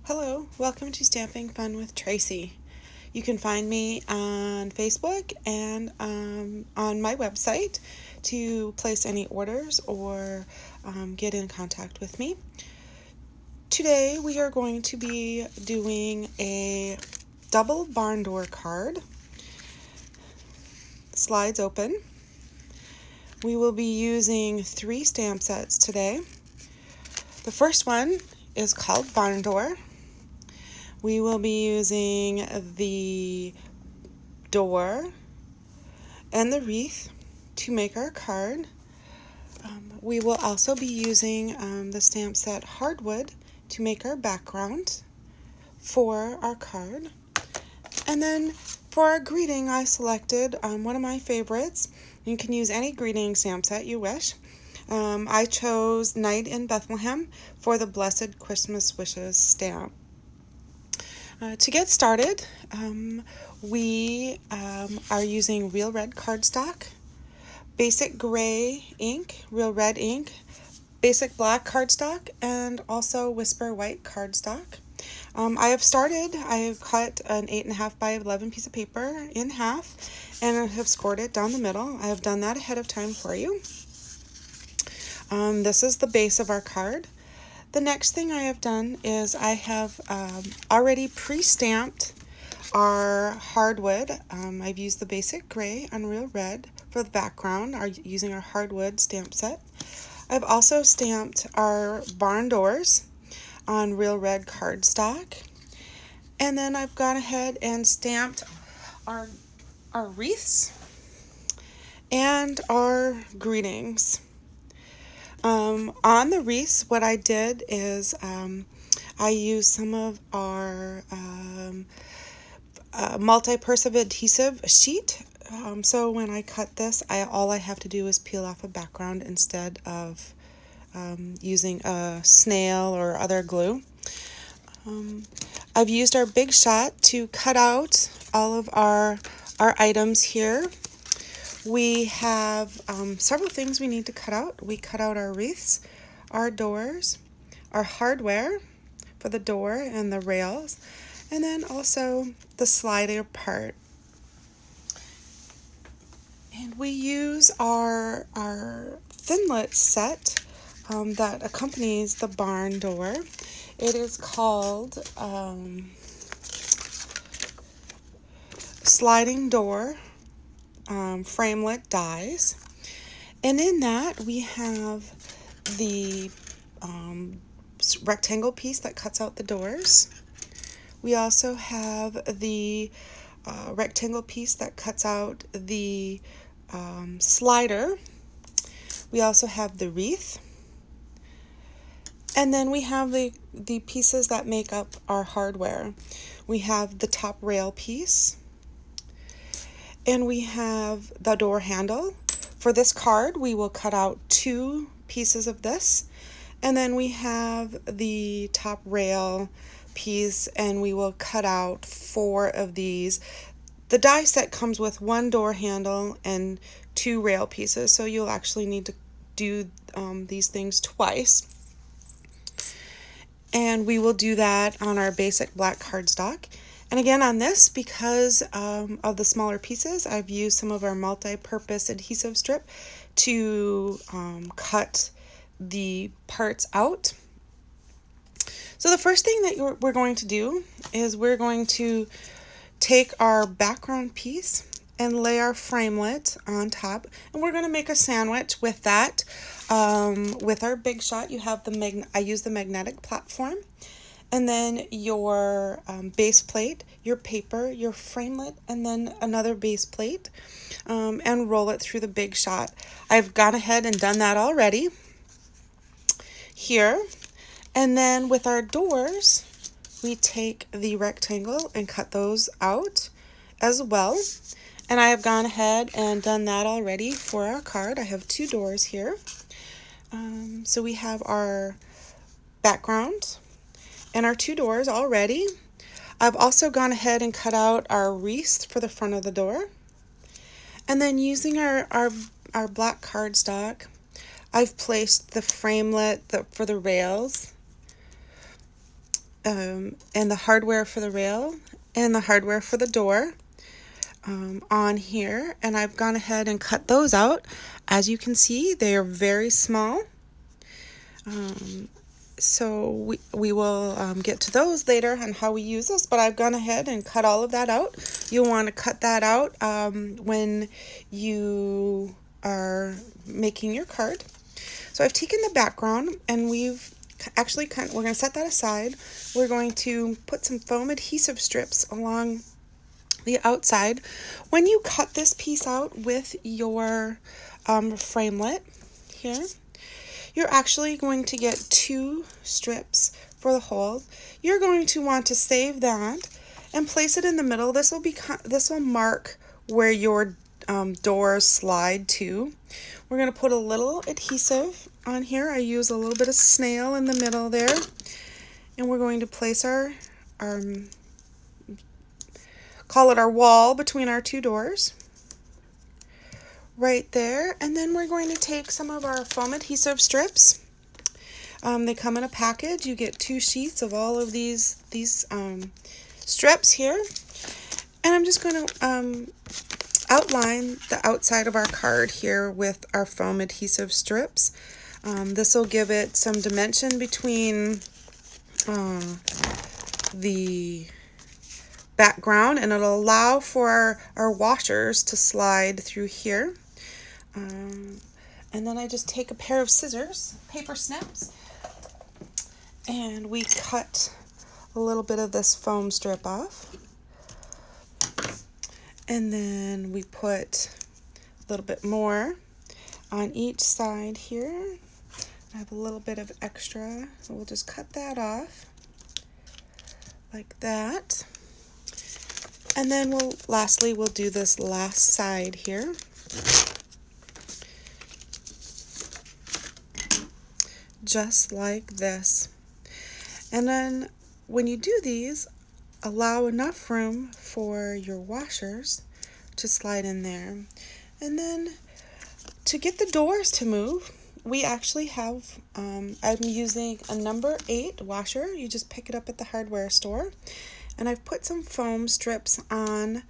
Hello, welcome to Stamping Fun with Tracy. You can find me on Facebook and on my website to place any orders or get in contact with me. Today we are going to be doing a double barn door card. Slides open. We will be using 3 stamp sets today. The first one is called Barn Door. We will be using the door and the wreath to make our card. We will also be using the stamp set Hardwood to make our background for our card. And then for our greeting, I selected one of my favorites. You can use any greeting stamp set you wish. I chose Night in Bethlehem for the Blessed Christmas Wishes stamp. To get started, we are using Real Red cardstock, Basic Gray ink, Real Red ink, Basic Black cardstock, and also Whisper White cardstock. I have cut an 8.5 by 11 piece of paper in half and I have scored it down the middle. I have done that ahead of time for you. This is the base of our card. The next thing I have done is I have already pre-stamped our hardwood. I've used the Basic Gray on Real Red for the background, using our hardwood stamp set. I've also stamped our barn doors on Real Red cardstock. And then I've gone ahead and stamped our wreaths and our greetings. On the wreaths, what I did is I used some of our multi-purpose adhesive sheet. So when I cut this, all I have to do is peel off a background instead of using a snail or other glue. I've used our Big Shot to cut out all of our items here. We have several things we need to cut out. We cut out our wreaths, our doors, our hardware for the door and the rails, and then also the slider part. And we use our Thinlet set that accompanies the barn door. It is called Sliding Door Framelit Dies, and in that we have the rectangle piece that cuts out the doors. We also have the rectangle piece that cuts out the slider. We also have the wreath, and then we have the pieces that make up our hardware. We have the top rail piece, and we have the door handle. For this card, we will cut out 2 pieces of this, and then we have the top rail piece, and we will cut out 4 of these. The die set comes with 1 door handle and 2 rail pieces, so you'll actually need to do these things twice. And we will do that on our basic black cardstock. And again, on this, because of the smaller pieces, I've used some of our multi-purpose adhesive strip to cut the parts out. So the first thing that we're going to do is we're going to take our background piece and lay our framelit on top, and we're going to make a sandwich with that. With our Big Shot, you have I use the magnetic platform, and then your base plate, your paper, your framelit, and then another base plate, and roll it through the Big Shot. I've gone ahead and done that already here. And then with our doors, we take the rectangle and cut those out as well. And I have gone ahead and done that already for our card. I have 2 doors here. So we have our background and our 2 doors already. I've also gone ahead and cut out our wreath for the front of the door. And then using our black cardstock, I've placed the framelit for the rails and the hardware for the rail and the hardware for the door on here, and I've gone ahead and cut those out. As you can see, they are very small. So we will get to those later on how we use this, but I've gone ahead and cut all of that out. You'll want to cut that out when you are making your card. So I've taken the background and we've actually we're going to set that aside. We're going to put some foam adhesive strips along the outside. When you cut this piece out with your framelit here, you're actually going to get 2 strips for the hole. You're going to want to save that and place it in the middle. This will mark where your doors slide to. We're going to put a little adhesive on here. I use a little bit of snail in the middle there, and we're going to place our call it our wall between our 2 doors right there. And then we're going to take some of our foam adhesive strips. They come in a package. You get 2 sheets of all of these strips here, and I'm just going to outline the outside of our card here with our foam adhesive strips. This will give it some dimension between the background, and it'll allow for our washers to slide through here. And then I just take a pair of scissors, paper snips, and we cut a little bit of this foam strip off. And then we put a little bit more on each side here. I have a little bit of extra, so we'll just cut that off like that. And then lastly we'll do this last side here. Just like this. And then when you do these, allow enough room for your washers to slide in there. And then to get the doors to move, we actually have, I'm using a number 8 washer. You just pick it up at the hardware store. And I've put some foam strips on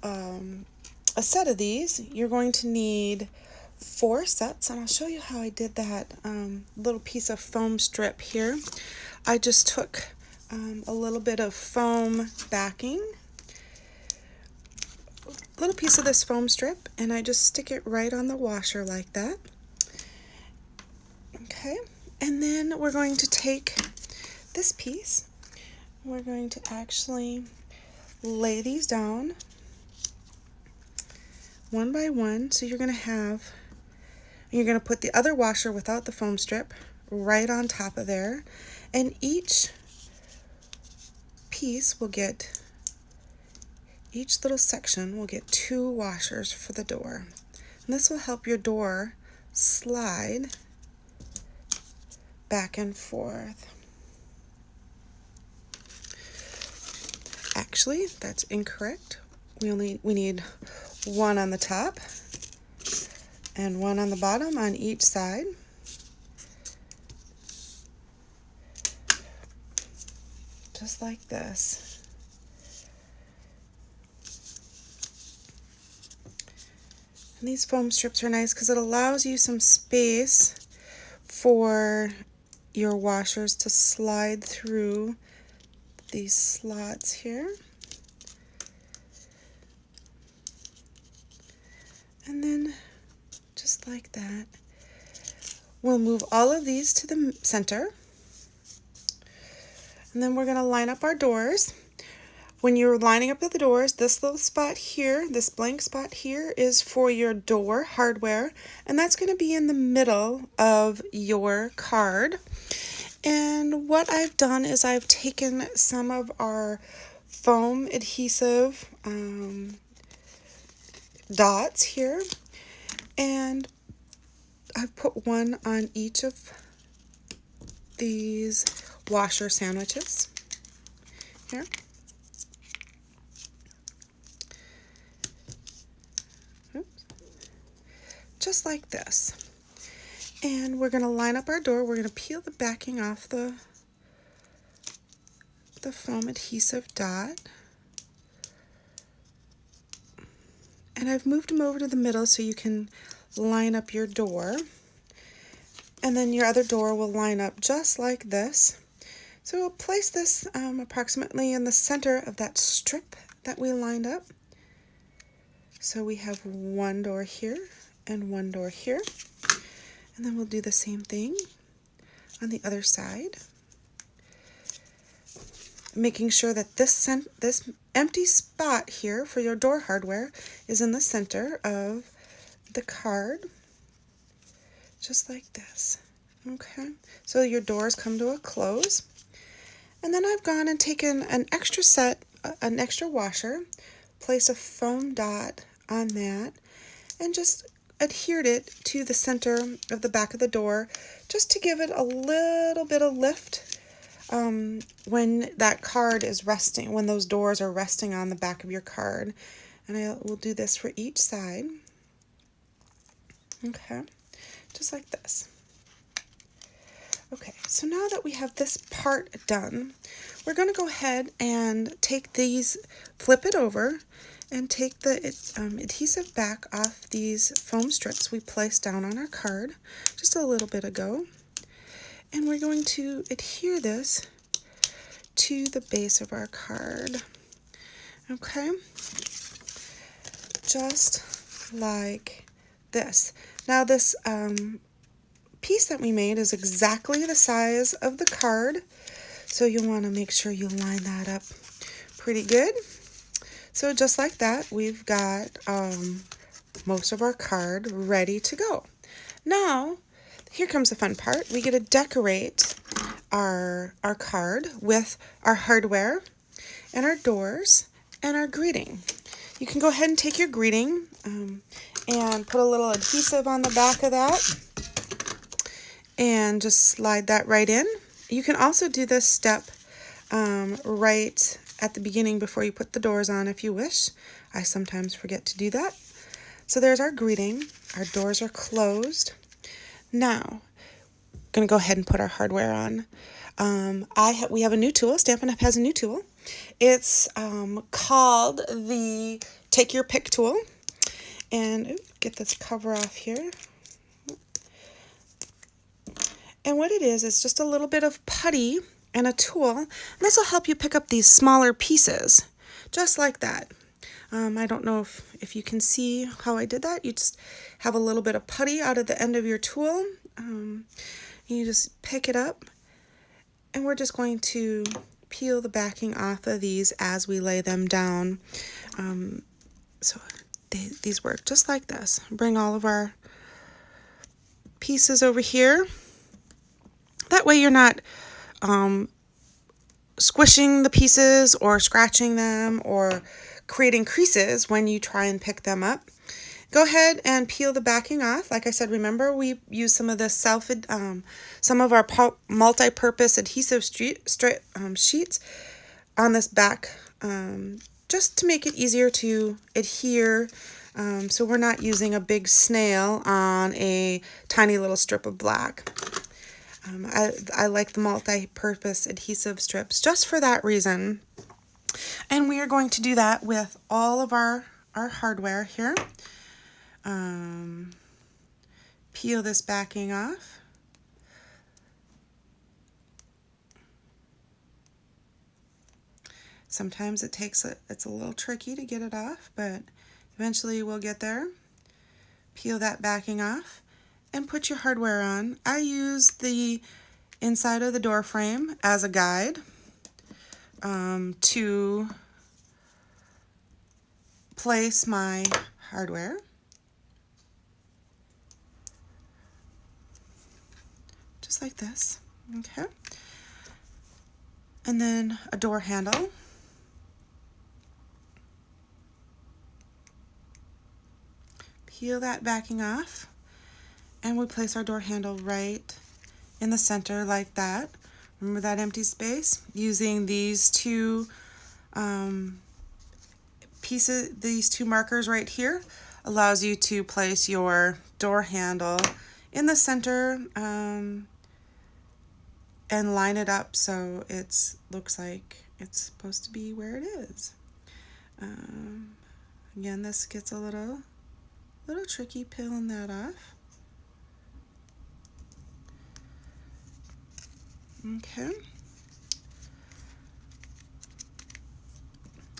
a set of these. You're going to need 4 sets, and I'll show you how I did that little piece of foam strip here. I just took a little bit of foam backing, a little piece of this foam strip, and I just stick it right on the washer like that. Okay, and then we're going to take this piece, we're going to actually lay these down one by one. So you're going to put the other washer without the foam strip right on top of there, and each piece will get, each little section will get 2 washers for the door. And this will help your door slide back and forth. Actually, that's incorrect. We need 1 on the top and 1 on the bottom on each side. Just like this. And these foam strips are nice because it allows you some space for your washers to slide through these slots here. And then just like that, we'll move all of these to the center. And then we're going to line up our doors. When you're lining up the doors, this little spot here, this blank spot here, is for your door hardware, and that's going to be in the middle of your card. And what I've done is I've taken some of our foam adhesive dots here, and I've put 1 on each of these washer sandwiches here. Oops. Just like this. And we're going to line up our door. We're going to peel the backing off the the foam adhesive dot. And I've moved them over to the middle so you can line up your door. And then your other door will line up just like this. So we'll place this approximately in the center of that strip that we lined up. So we have one door here and one door here. And then we'll do the same thing on the other side. Making sure that this empty spot here for your door hardware is in the center of the card, just like this. Okay, so your doors come to a close. And then I've gone and taken an extra washer, placed a foam dot on that, and just adhered it to the center of the back of the door, just to give it a little bit of lift when that card is resting, when those doors are resting on the back of your card. And I will do this for each side. Okay, just like this. Okay, so now that we have this part done, we're going to go ahead and take these, flip it over, and take the adhesive back off these foam strips we placed down on our card just a little bit ago. And we're going to adhere this to the base of our card. Okay, just like this. Now this piece that we made is exactly the size of the card, so you'll want to make sure you line that up pretty good. So just like that, we've got most of our card ready to go. Now, here comes the fun part. We get to decorate our card with our hardware and our doors and our greeting. You can go ahead and take your greeting and put a little adhesive on the back of that and just slide that right in. You can also do this step right at the beginning before you put the doors on if you wish. I sometimes forget to do that. So there's our greeting. Our doors are closed. Now, I'm going to go ahead and put our hardware on. We have a new tool. Stampin' Up! Has a new tool. It's called the Take Your Pick tool. And get this cover off here. And what it is just a little bit of putty and a tool. And this will help you pick up these smaller pieces, just like that. I don't know if you can see how I did that. You just have a little bit of putty out of the end of your tool. You just pick it up, and we're just going to peel the backing off of these as we lay them down. So these work just like this. Bring all of our pieces over here. That way you're not squishing the pieces or scratching them or creating creases when you try and pick them up. Go ahead and peel the backing off. Like I said, remember we use some of this some of our multi-purpose adhesive sheets on this back, just to make it easier to adhere. So we're not using a big snail on a tiny little strip of black. I like the multi-purpose adhesive strips just for that reason. And we are going to do that with all of our hardware here. Peel this backing off. Sometimes it's a little tricky to get it off, but eventually we'll get there. Peel that backing off and put your hardware on. I use the inside of the door frame as a guide to place my hardware. Just like this, okay? And then a door handle. Peel that backing off, and we place our door handle right in the center like that. Remember that empty space? Using these two these two markers right here allows you to place your door handle in the center and line it up so it looks like it's supposed to be where it is. Again, this gets a little tricky peeling that off. Okay.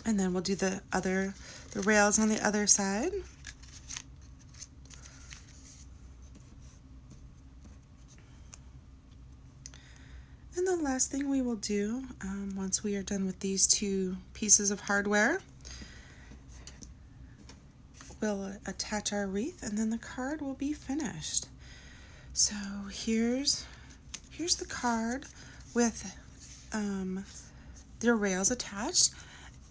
And then we'll do the rails on the other side. And the last thing we will do, once we are done with these two pieces of hardware, we'll attach our wreath, and then the card will be finished. So here's the card with the rails attached,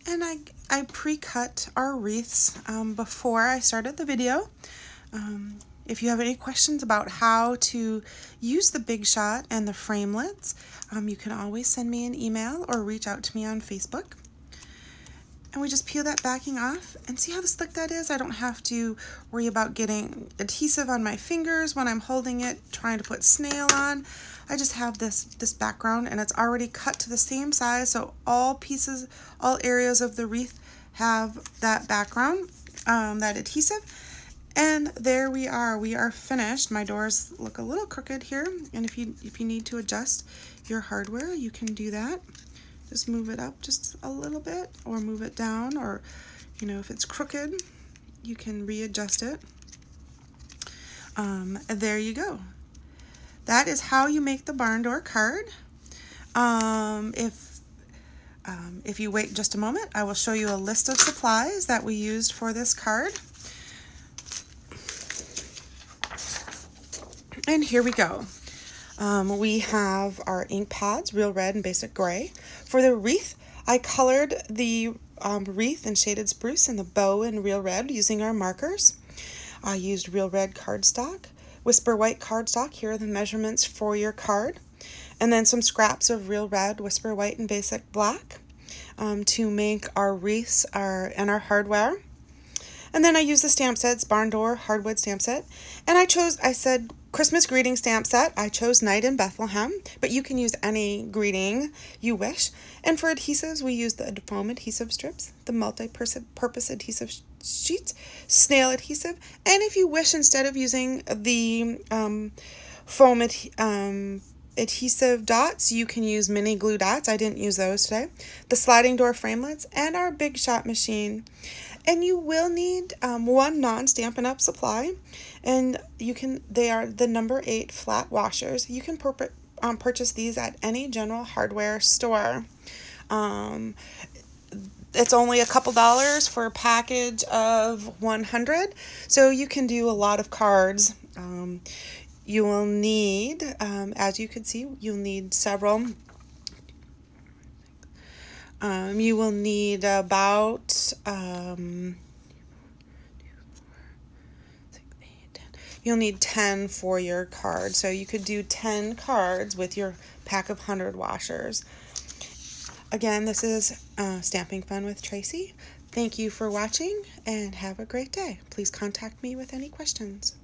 and I pre-cut our wreaths before I started the video. If you have any questions about how to use the Big Shot and the framelits, you can always send me an email or reach out to me on Facebook. And we just peel that backing off, and see how slick that is? I don't have to worry about getting adhesive on my fingers when I'm holding it, trying to put snail on. I just have this background, and it's already cut to the same size, so all areas of the wreath have that background, that adhesive. And there we are finished. My doors look a little crooked here, and if you need to adjust your hardware, you can do that. Just move it up just a little bit, or move it down, or if it's crooked, you can readjust it. There you go. That is how you make the barn door card. If you wait just a moment, I will show you a list of supplies that we used for this card. And here we go. We have our ink pads, Real Red and Basic Gray. For the wreath, I colored the wreath in Shaded Spruce and the bow in Real Red using our markers. I used Real Red cardstock, Whisper White cardstock. Here are the measurements for your card. And then some scraps of Real Red, Whisper White, and Basic Black to make our wreaths and our hardware. And then I used the stamp sets, Barn Door Hardwood stamp set. And I said Christmas greeting stamp set. I chose Night in Bethlehem, but you can use any greeting you wish. And for adhesives, we used the foam adhesive strips, the multi-purpose adhesive sheets, snail adhesive. And if you wish, instead of using the foam adhesive dots, you can use mini glue dots. I didn't use those today. The sliding door framelits and our Big Shot machine. And you will need one non-Stampin' Up supply, and they are the number 8 flat washers. You can purchase these at any general hardware store. It's only a couple dollars for a package of 100, so you can do a lot of cards. You will need, as you can see, you'll need several. You will need about you'll need 10 for your card. So you could do 10 cards with your pack of 100 washers. Again, this is Stamping Fun with Tracy. Thank you for watching, and have a great day. Please contact me with any questions.